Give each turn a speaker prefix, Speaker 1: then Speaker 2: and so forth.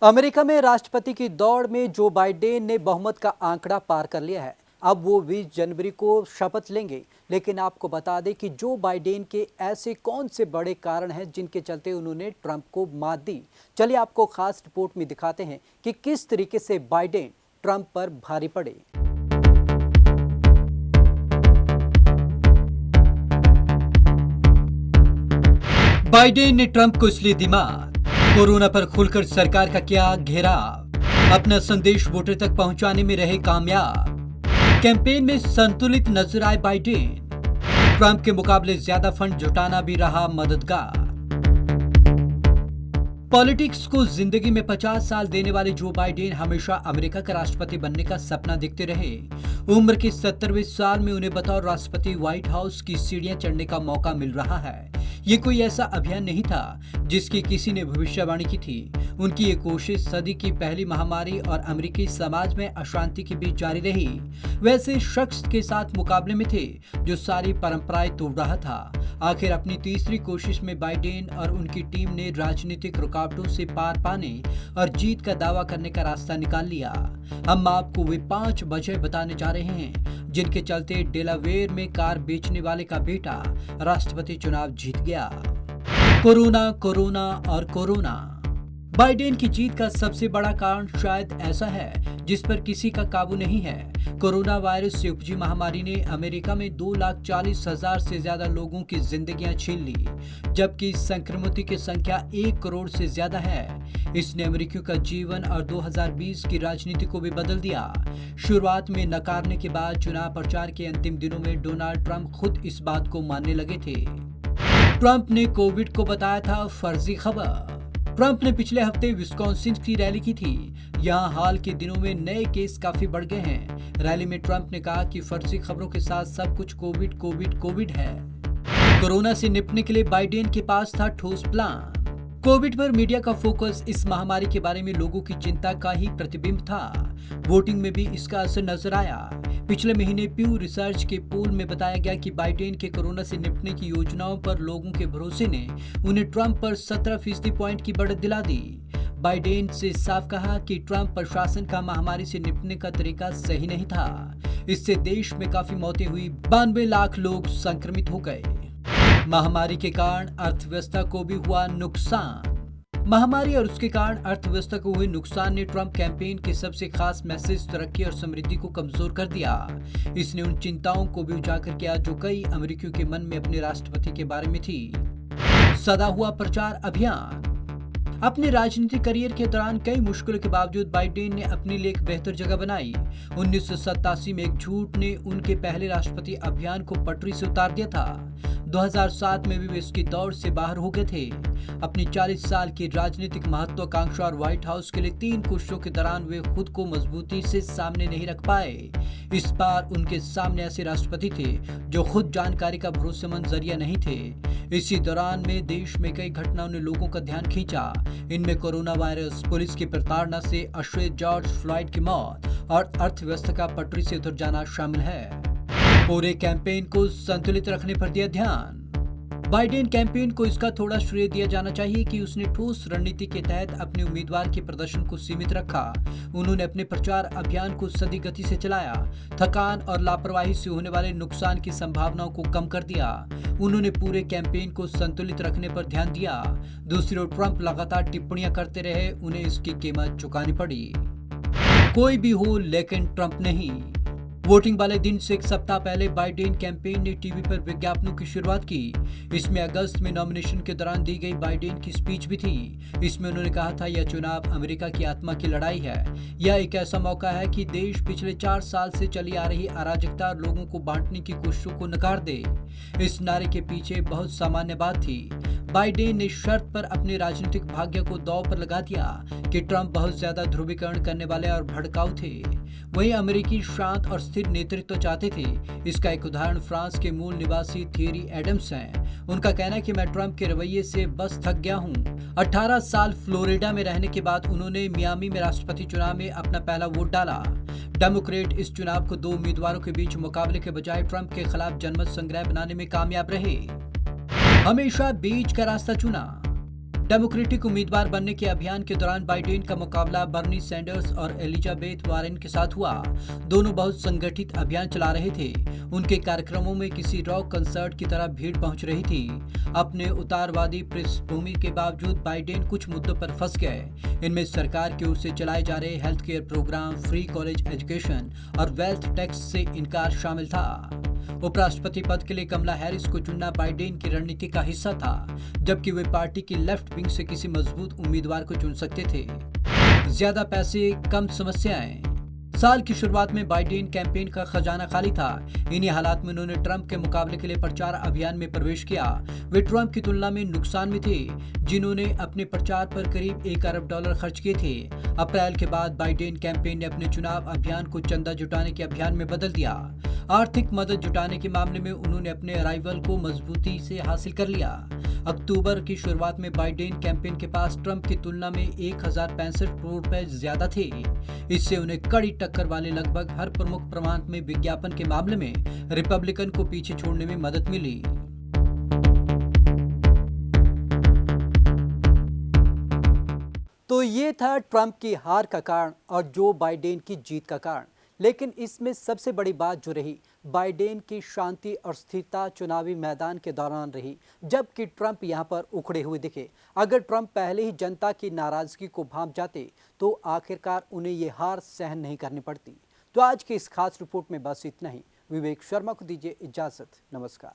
Speaker 1: America में राष्ट्रपति की दौड़ में जो बाइडेन ने बहुमत का आंकड़ा पार कर लिया है। अब वो 20 जनवरी को शपथ लेंगे। लेकिन आपको बता दें कि जो बाइडेन के ऐसे कौन से बड़े कारण हैं जिनके चलते उन्होंने ट्रंप को मात दी। चलिए आपको खास रिपोर्ट में दिखाते हैं कि किस तरीके से बाइडेन ट्रंप पर भारी पड़े। बाइडेन ने ट्रंप को इसलिए दी मात। कोरोना पर खुलकर सरकार का किया घेराव, अपना संदेश वोटर तक पहुंचाने में रहे कामयाब। कैंपेन में संतुलित नजर आए बाइडेन, ट्रंप के मुकाबले ज्यादा फंड जुटाना भी रहा मददगार। पॉलिटिक्स को जिंदगी में 50 साल देने वाले जो बाइडेन हमेशा अमेरिका का राष्ट्रपति बनने का सपना देखते रहे। उम्र के 70वें साल में उन्हें बतौर राष्ट्रपति व्हाइट हाउस की सीढ़ियां चढ़ने का मौका मिल रहा है। ये कोई ऐसा अभियान नहीं था जिसकी किसी ने भविष्यवाणी की थी। उनकी ये कोशिश सदी की पहली महामारी और अमेरिकी समाज में अशांति के बीच जारी रही। वैसे शख्स के साथ मुकाबले में थे जो सारी परंपराएं तोड़ रहा था। आखिर अपनी तीसरी कोशिश में बाइडेन और उनकी टीम ने राजनीतिक रुकावटों से पार पाने और जीत का दावा करने का रास्ता निकाल लिया। हम आपको वे 5 वजह बताने जा रहे हैं जिनके चलते डेलावेयर में कार बेचने वाले का बेटा राष्ट्रपति चुनाव जीत गया। कोरोना, कोरोना और कोरोना। बाइडेन की जीत का सबसे बड़ा कारण शायद ऐसा है जिस पर किसी का काबू नहीं है। कोरोना वायरस से उपजी महामारी ने अमेरिका में 2,40,000 से ज्यादा लोगों की जिंदगियां छीन ली, जबकि संक्रमितों की संख्या 1 करोड़ से ज्यादा है। इसने अमेरिकियों का जीवन और 2020 की राजनीति को भी बदल दिया। शुरुआत में नकारने के बाद चुनाव प्रचार के अंतिम दिनों में डोनाल्ड ट्रंप खुद इस बात को मानने लगे थे। ट्रंप ने कोविड को बताया था फर्जी खबर। ट्रंप ने पिछले हफ्ते विस्कॉन्सिन की रैली की थी। यहाँ हाल के दिनों में नए केस काफी बढ़ गए हैं। रैली में ट्रंप ने कहा कि फर्जी खबरों के साथ सब कुछ कोविड है। कोरोना से निपटने के लिए बाइडेन के पास था ठोस प्लान। कोविड पर मीडिया का फोकस इस महामारी के बारे में लोगों की चिंता का ही प्रतिबिंब था। वोटिंग में भी इसका असर नजर आया। पिछले महीने प्यू रिसर्च के पोल में बताया गया कि बाइडेन के कोरोना से निपटने की योजनाओं पर लोगों के भरोसे ने उन्हें ट्रंप पर 17% पॉइंट की बढ़त दिला दी। बाइडेन से साफ कहा कि ट्रंप प्रशासन का महामारी से निपटने का तरीका सही नहीं था। इससे देश में काफी मौतें हुई, 92 लाख लोग संक्रमित हो गए। महामारी के कारण अर्थव्यवस्था को भी हुआ नुकसान। महामारी और उसके कारण अर्थव्यवस्था को हुए नुकसान ने ट्रंप कैंपेन के सबसे खास मैसेज तरक्की और समृद्धि को कमजोर कर दिया। इसने उन चिंताओं को भी उजागर किया जो कई अमेरिकियों के मन में अपने राष्ट्रपति के बारे में थी। सदा हुआ प्रचार अभियान। अपने राजनीतिक करियर के दौरान कई मुश्किलों के बावजूद बाइडेन ने अपने लिए एक बेहतर जगह बनाई। 1987 में एक झूठ ने उनके पहले राष्ट्रपति अभियान को पटरी से उतार दिया था। 2007 में भी वे इसकी दौड़ से बाहर हो गए थे। अपनी 40 साल की राजनीतिक महत्वाकांक्षा और व्हाइट हाउस के लिए 3 कोशिशों के दौरान वे खुद को मजबूती से सामने नहीं रख पाए। इस बार उनके सामने ऐसे राष्ट्रपति थे जो खुद जानकारी का भरोसेमंद जरिया नहीं थे। इसी दौरान में देश में कई घटनाओं ने लोगों का ध्यान खींचा। इनमें कोरोना वायरस, पुलिस की प्रताड़ना से अश्वेत जॉर्ज फ्लॉयड की मौत और अर्थव्यवस्था का पटरी से उतर जाना शामिल है। पूरे कैंपेन को संतुलित रखने पर दिया ध्यान। बाइडेन कैंपेन को इसका थोड़ा श्रेय दिया जाना चाहिए कि उसने ठोस रणनीति के तहत अपने उम्मीदवार के प्रदर्शन को सीमित रखा। उन्होंने अपने प्रचार अभियान को सदी गति से चलाया, थकान और लापरवाही से होने वाले नुकसान की संभावनाओं को कम कर दिया। उन्होंने पूरे कैंपेन को संतुलित रखने पर ध्यान दिया। दूसरी ओर ट्रंप लगातार टिप्पणियां करते रहे, उन्हें इसकी कीमत चुकानी पड़ी। कोई भी हो लेकिन ट्रंप नहीं। वोटिंग वाले दिन से एक सप्ताह पहले बाइडेन कैंपेन ने टीवी पर विज्ञापनों की शुरुआत की। इसमें अगस्त में नॉमिनेशन के दौरान दी गई बाइडेन की स्पीच भी थी। इसमें उन्होंने कहा था, यह चुनाव अमेरिका की आत्मा की लड़ाई है। यह एक ऐसा मौका है कि देश पिछले 4 साल से चली आ रही अराजकता और लोगों को बांटने की कोशिशों को नकार दे। इस नारे के पीछे बहुत सामान्य बात थी। बाइडेन ने शर्त पर अपने राजनीतिक भाग्य को दांव पर लगा दिया कि ट्रंप बहुत ज्यादा ध्रुवीकरण करने वाले और भड़काऊ थे। वहीं अमेरिकी शांत और स्थिर नेतृत्व चाहते थे। इसका एक उदाहरण फ्रांस के मूल निवासी थेरी एडम्स हैं। उनका कहना है कि मैं ट्रंप के रवैये से बस थक गया हूं। 18 साल फ्लोरिडा में रहने के बाद उन्होंने मियामी में राष्ट्रपति चुनाव में अपना पहला वोट डाला। डेमोक्रेट इस चुनाव को 2 उम्मीदवारों के बीच मुकाबले के बजाय ट्रंप के खिलाफ जनमत संग्रह बनाने में कामयाब रहे। हमेशा बीच का रास्ता चुना। डेमोक्रेटिक उम्मीदवार बनने के अभियान के दौरान बाइडेन का मुकाबला बर्नी सैंडर्स और एलिजाबेथ वारेन के साथ हुआ। दोनों बहुत संगठित अभियान चला रहे थे। उनके कार्यक्रमों में किसी रॉक कंसर्ट की तरह भीड़ पहुंच रही थी। अपने उदारवादी पृष्ठभूमि के बावजूद बाइडेन कुछ मुद्दों पर फंस गए। इनमें सरकार की ओर से चलाए जा रहे health care program, free college education और वेल्थ टैक्स से इनकार शामिल था। उपराष्ट्रपति पद के लिए कमला हैरिस को चुनना बाइडेन की रणनीति का हिस्सा था, जबकि वे पार्टी की लेफ्ट विंग से किसी मजबूत उम्मीदवार को चुन सकते थे। ज्यादा पैसे, कम समस्याएं। साल की शुरुआत में बाइडेन कैंपेन का खजाना खाली था। इन्हीं हालात में उन्होंने ट्रंप के मुकाबले के लिए प्रचार अभियान में प्रवेश किया। वे ट्रंप की तुलना में नुकसान में थे, जिन्होंने अपने प्रचार पर करीब $1 अरब खर्च किए थे। अप्रैल के बाद बाइडेन कैंपेन ने अपने चुनाव अभियान को चंदा जुटाने के अभियान में बदल दिया। आर्थिक मदद जुटाने के मामले में उन्होंने अपने अराइवल को मजबूती से हासिल कर लिया। अक्टूबर की शुरुआत में बाइडेन कैंपेन के पास ट्रंप की तुलना में 1065 करोड़ रुपए ज्यादा थे। इससे उन्हें कड़ी टक्कर वाले लगभग हर प्रमुख प्रांत में विज्ञापन के मामले में रिपब्लिकन को पीछे छोड़ने में मदद मिली। तो ये था ट्रंप की हार का कारण और जो बाइडेन की जीत का कारण। लेकिन इसमें सबसे बड़ी बात जो रही, बाइडेन की शांति और स्थिरता चुनावी मैदान के दौरान रही, जबकि ट्रंप यहां पर उखड़े हुए दिखे। अगर ट्रंप पहले ही जनता की नाराजगी को भांप जाते तो आखिरकार उन्हें ये हार सहन नहीं करनी पड़ती। तो आज की इस खास रिपोर्ट में बस इतना ही। विवेक शर्मा को दीजिए इजाजत। नमस्कार।